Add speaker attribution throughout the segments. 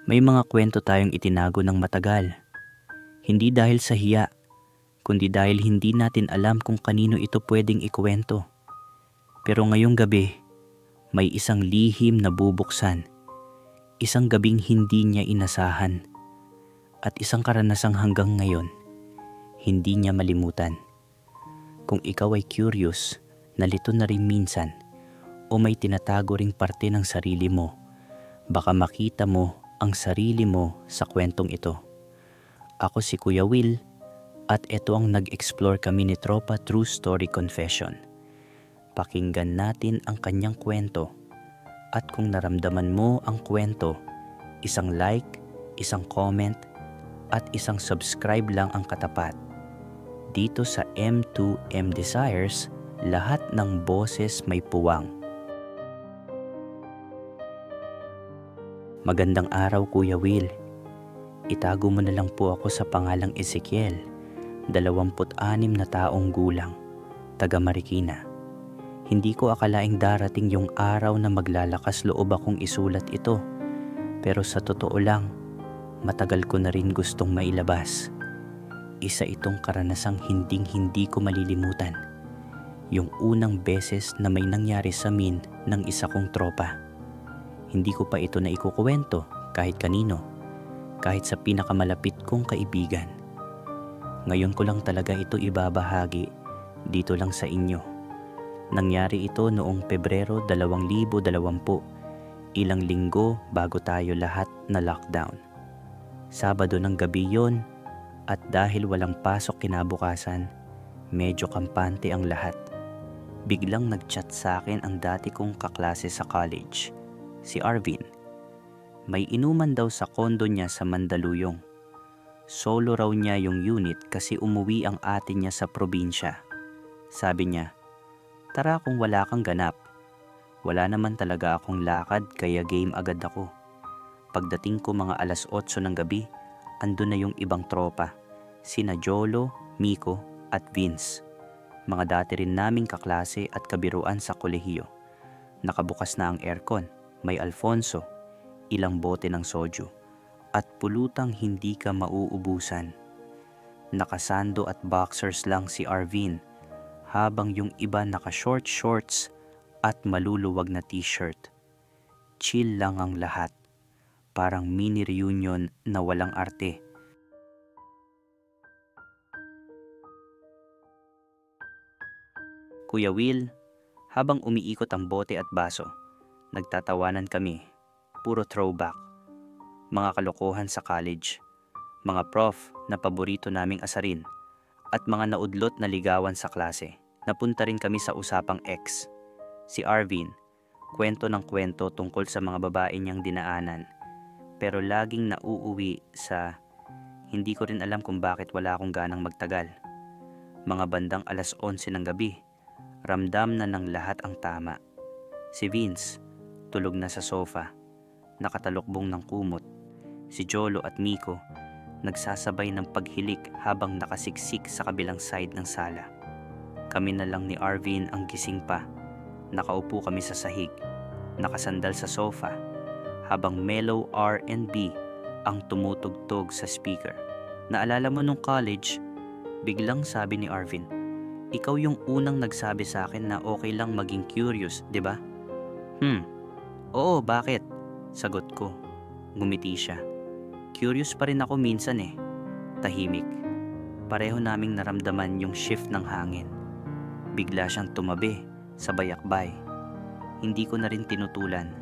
Speaker 1: May mga kwento tayong itinago ng matagal. Hindi dahil sa hiya, kundi dahil hindi natin alam kung kanino ito pwedeng ikwento. Pero ngayong gabi, may isang lihim na bubuksan. Isang gabing hindi niya inasahan. At isang karanasang hanggang ngayon, hindi niya malimutan. Kung ikaw ay curious, nalito na rin minsan, o may tinatago ring parte ng sarili mo, baka makita mo ang sarili mo sa kwentong ito. Ako si Kuya Will, at ito ang nag-explore kami ni Tropa True Story Confession. Pakinggan natin ang kanyang kwento, at kung naramdaman mo ang kwento, isang like, isang comment, at isang subscribe lang ang katapat. Dito sa M2M Desires, lahat ng boses may puwang. Magandang araw, Kuya Will. Itago mo na lang po ako sa pangalang Ezekiel, 26 na taong gulang, taga Marikina. Hindi ko akalaing darating yung araw na maglalakas loob akong isulat ito, pero sa totoo lang, matagal ko na rin gustong mailabas. Isa itong karanasang hinding-hindi ko malilimutan. Yung unang beses na may nangyari sa amin ng isa kong tropa. Hindi ko pa ito na ikukuwento kahit kanino, kahit sa pinakamalapit kong kaibigan. Ngayon ko lang talaga ito ibabahagi dito lang sa inyo. Nangyari ito noong Pebrero 2020, ilang linggo bago tayo lahat na lockdown. Sabado ng gabi yon, at dahil walang pasok kinabukasan, medyo kampante ang lahat. Biglang nag-chat sa akin ang dati kong kaklase sa college, si Arvin. May inuman daw sa kondo niya sa Mandaluyong. Solo raw niya yung unit kasi umuwi ang ate niya sa probinsya. Sabi niya, "Tara kung wala kang ganap." Wala naman talaga akong lakad kaya game agad ako. Pagdating ko mga 8:00 ng gabi, andun na yung ibang tropa, sina Jolo, Miko at Vince. Mga dati rin naming kaklase at kabiruan sa kolehiyo. Nakabukas na ang aircon, may Alfonso, ilang bote ng soju, at pulutang hindi ka mauubusan. Nakasando at boxers lang si Arvin, habang yung iba naka-short shorts at maluluwag na t-shirt. Chill lang ang lahat. Parang mini reunion na walang arte. Kuya Will, habang umiikot ang bote at baso, nagtatawanan kami. Puro throwback. Mga kalokohan sa college. Mga prof na paborito naming asarin. At mga naudlot na ligawan sa klase. Napunta rin kami sa usapang ex. Si Arvin, kwento ng kwento tungkol sa mga babae niyang dinaanan. Pero laging nauuwi sa hindi ko rin alam kung bakit wala akong ganang magtagal. Mga bandang 11:00 ng gabi, ramdam na ng lahat ang tama. Si Vince, tulog na sa sofa, nakatalokbong ng kumot. Si Jolo at Miko, nagsasabay ng paghilik habang nakasiksik sa kabilang side ng sala. Kami na lang ni Arvin ang gising pa. Nakaupo kami sa sahig, nakasandal sa sofa, habang mellow R&B ang tumutugtog sa speaker. Naalala mo nung college, biglang sabi ni Arvin, "Ikaw yung unang nagsabi sa akin na okay lang maging curious, di ba?" Oo, bakit? Sagot ko. Ngumiti siya. Curious pa rin ako minsan eh. Tahimik. Pareho naming naramdaman yung shift ng hangin. Bigla siyang tumabi, sabay akbay. Hindi ko na rin tinutulan.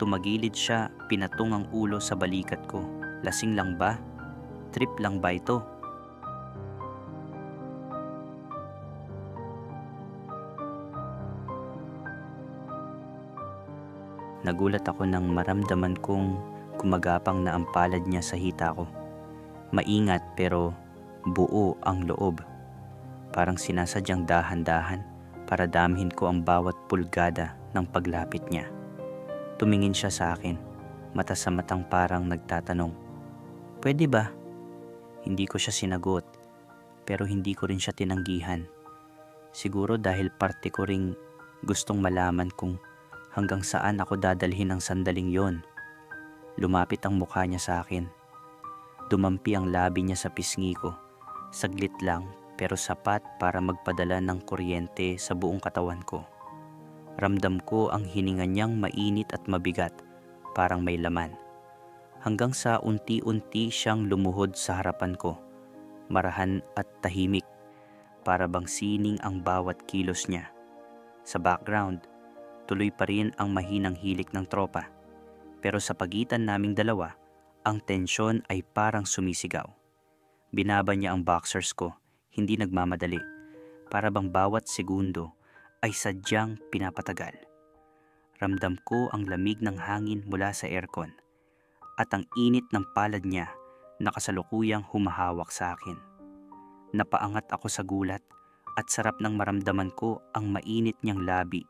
Speaker 1: Tumagilid siya, pinatung ang ulo sa balikat ko. Lasing lang ba? Trip lang ba ito? Nagulat ako nang maramdaman kong gumagapang na ang palad niya sa hita ko. Maingat pero buo ang loob. Parang sinasadyang dahan-dahan para damhin ko ang bawat pulgada ng paglapit niya. Tumingin siya sa akin, mata sa matang parang nagtatanong, "Pwede ba?" Hindi ko siya sinagot, pero hindi ko rin siya tinanggihan. Siguro dahil parte ko ring gustong malaman kung hanggang saan ako dadalhin ng sandaling yon. Lumapit ang mukha niya sa akin. Dumampi ang labi niya sa pisngi ko. Saglit lang pero sapat para magpadala ng kuryente sa buong katawan ko. Ramdam ko ang hininga niyang mainit at mabigat, parang may laman. Hanggang sa unti-unti siyang lumuhod sa harapan ko. Marahan at tahimik, para bang sining ang bawat kilos niya. Sa background, tuloy pa rin ang mahinang hilik ng tropa. Pero sa pagitan naming dalawa, ang tensyon ay parang sumisigaw. Binaba niya ang boxers ko, hindi nagmamadali. Para bang bawat segundo ay sadyang pinapatagal. Ramdam ko ang lamig ng hangin mula sa aircon at ang init ng palad niya na kasalukuyang humahawak sa akin. Napaangat ako sa gulat at sarap nang maramdaman ko ang mainit niyang labi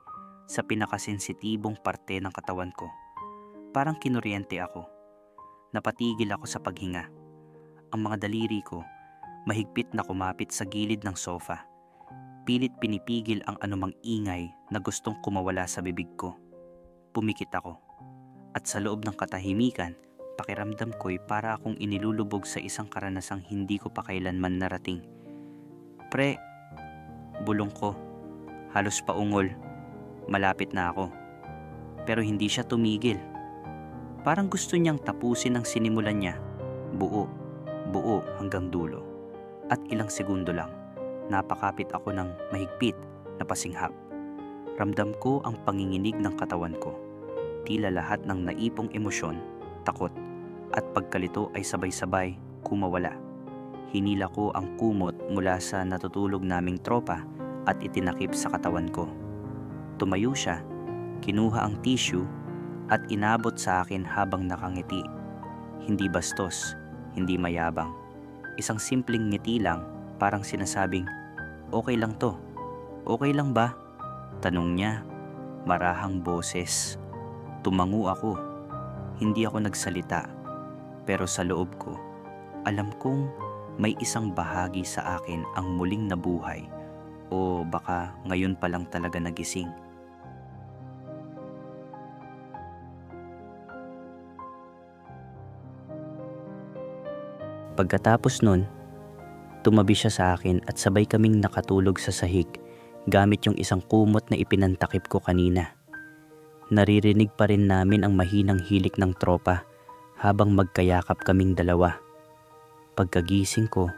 Speaker 1: sa pinakasensitibong parte ng katawan ko. Parang kinuryente ako. Napatigil ako sa paghinga. Ang mga daliri ko mahigpit na kumapit sa gilid ng sofa. Pilit pinipigil ang anumang ingay na gustong kumawala sa bibig ko. Pumikit ako. At sa loob ng katahimikan, pakiramdam ko'y para akong inilulubog sa isang karanasang hindi ko pa kailanman narating. Pre, bulong ko. Halos paungol. Malapit na ako. Pero hindi siya tumigil. Parang gusto niyang tapusin ang sinimulan niya. Buo hanggang dulo. At ilang segundo lang, napakapit ako ng mahigpit na pasinghap. Ramdam ko ang panginginig ng katawan ko. Tila lahat ng naipong emosyon, takot, at pagkalito ay sabay-sabay kumawala. Hinila ko ang kumot mula sa natutulog naming tropa at itinakip sa katawan ko. Tumayo siya, kinuha ang tissue at inabot sa akin habang nakangiti. Hindi bastos, hindi mayabang. Isang simpleng ngiti lang, parang sinasabing, "Okay lang to." "Okay lang ba?" tanong niya, marahang boses. Tumango ako. Hindi ako nagsalita. Pero sa loob ko, alam kong may isang bahagi sa akin ang muling nabuhay o baka ngayon pa lang talaga nagising. Pagkatapos nun, tumabi siya sa akin at sabay kaming nakatulog sa sahig gamit yung isang kumot na ipinantakip ko kanina. Naririnig pa rin namin ang mahinang hilik ng tropa habang magkayakap kaming dalawa. Pagkagising ko,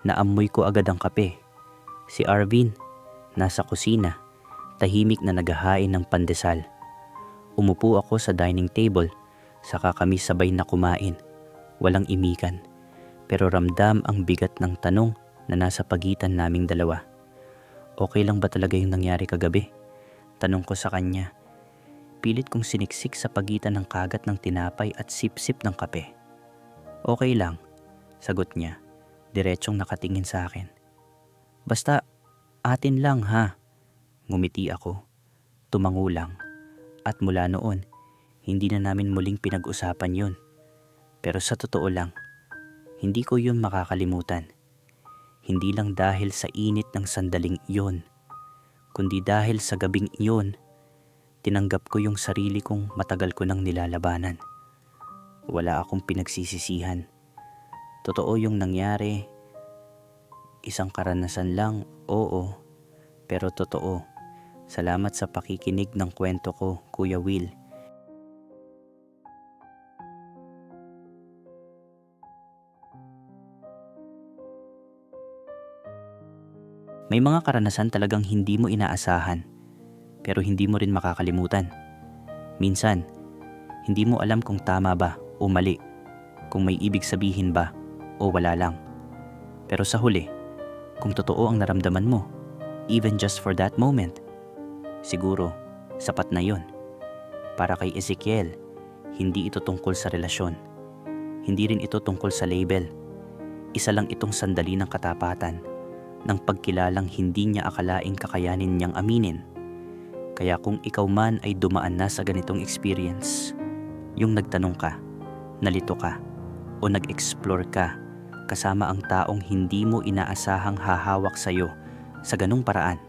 Speaker 1: naamoy ko agad ang kape. Si Arvin, nasa kusina, tahimik na naghahain ng pandesal. Umupo ako sa dining table, saka kami sabay na kumain. Walang imikan. Pero ramdam ang bigat ng tanong na nasa pagitan naming dalawa. Okay lang ba talaga yung nangyari kagabi? Tanong ko sa kanya. Pilit kong siniksik sa pagitan ng kagat ng tinapay at sip-sip ng kape. Okay lang, sagot niya, diretsyong nakatingin sa akin. Basta, atin lang ha. Ngumiti ako, tumango lang. At mula noon, hindi na namin muling pinag-usapan yun. Pero sa totoo lang, hindi ko yun makakalimutan. Hindi lang dahil sa init ng sandaling iyon, kundi dahil sa gabing iyon, tinanggap ko yung sarili kong matagal ko nang nilalabanan. Wala akong pinagsisisihan. Totoo yung nangyari. Isang karanasan lang, oo. Pero totoo. Salamat sa pakikinig ng kwento ko, Kuya Will. May mga karanasan talagang hindi mo inaasahan, pero hindi mo rin makakalimutan. Minsan, hindi mo alam kung tama ba o mali, kung may ibig sabihin ba o wala lang. Pero sa huli, kung totoo ang naramdaman mo, even just for that moment, siguro sapat na yun. Para kay Ezekiel, hindi ito tungkol sa relasyon. Hindi rin ito tungkol sa label. Isa lang itong sandali ng katapatan, ng pagkilalang hindi niya akalaing kakayanin niyang aminin. Kaya kung ikaw man ay dumaan na sa ganitong experience, yung nagtanong ka, nalito ka, o nag-explore ka, kasama ang taong hindi mo inaasahang hahawak sa'yo sa ganung paraan,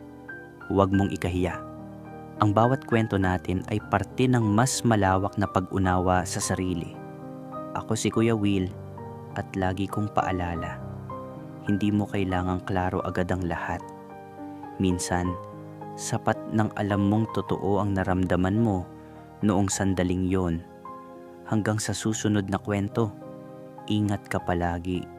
Speaker 1: huwag mong ikahiya. Ang bawat kwento natin ay parte ng mas malawak na pag-unawa sa sarili, Ako si Kuya Will at lagi kong paalala, hindi mo kailangang klaro agad ang lahat. Minsan, sapat ng alam mong totoo ang naramdaman mo noong sandaling yon. Hanggang sa susunod na kwento, ingat ka palagi